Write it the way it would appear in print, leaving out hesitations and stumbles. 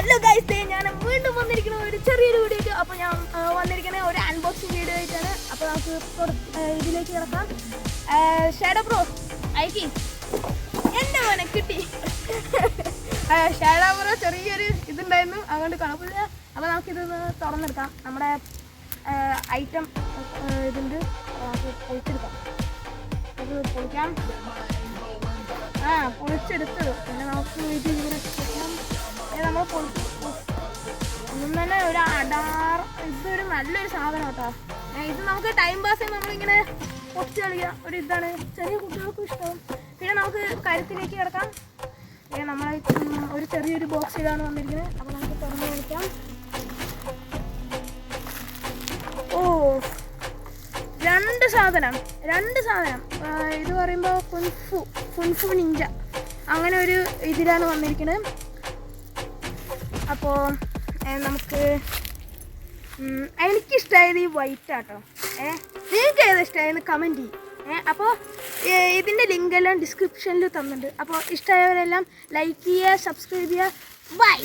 Hello guys, ഞാൻ വീണ്ടും വന്നിരിക്കുന്ന ഒരു ചെറിയൊരു വീഡിയോ ആയിട്ട്. അപ്പോൾ ഞാൻ വന്നിരിക്കുന്ന ഒരു അൺബോക്സിങ് വീഡിയോ ആയിട്ടാണ്. അപ്പോൾ നമുക്ക് ഇതിലേക്ക് കിടക്കാം. ഷാഡോ ബ്രോ അയക്കി എൻ്റെ മോനെ കിട്ടി. ഷാഡോ ബ്രോ ചെറിയൊരു ഇതുണ്ടായിരുന്നു, അതുകൊണ്ട് കുഴപ്പമില്ല. അപ്പോൾ നമുക്കിതൊന്ന് തുറന്നെടുക്കാം. നമ്മുടെ ഐറ്റം ഇതുണ്ട്, നമുക്ക് പൊളിച്ചെടുക്കാം. അത് പൊളിക്കാം. പൊളിച്ചെടുത്തത് പിന്നെ നമുക്ക് ഇത് ഇങ്ങനെ നമ്മൾ ഒന്നും തന്നെ ഒരു ഇതൊരു നല്ലൊരു സാധനം കേട്ടോ. ഇത് നമുക്ക് ടൈം പാസ് നമ്മളിങ്ങനെ പൊട്ടിച്ച് കളിക്കാം. ഒരു ഇതാണ്, ചെറിയ കുട്ടികൾക്കും ഇഷ്ടവും. പിന്നെ നമുക്ക് കരുത്തിലേക്ക് കിടക്കാം. പിന്നെ നമ്മളെ ഒരു ചെറിയൊരു ബോക്സിലാണ് വന്നിരിക്കുന്നത്. അപ്പോൾ നമുക്ക് തുറന്ന് കളിക്കാം. രണ്ട് സാധനം ഇത് പറയുമ്പോൾ കുൻഫു നിഞ്ച അങ്ങനെ ഒരു ഇതിലാണ് വന്നിരിക്കുന്നത്. അപ്പോൾ നമുക്ക് എനിക്കിഷ്ടമായത് ഈ വൈറ്റ് ആട്ടോ. നിങ്ങൾക്ക് ഏതാ ഇഷ്ടമായെന്ന് കമൻറ്റ് ചെയ്യും. അപ്പോൾ ഇതിൻ്റെ ലിങ്കെല്ലാം ഡിസ്ക്രിപ്ഷനിൽ തന്നിട്ടുണ്ട്. അപ്പോൾ ഇഷ്ടമായവരെല്ലാം ലൈക്ക് ചെയ്യുക, സബ്സ്ക്രൈബ് ചെയ്യുക. ബൈ.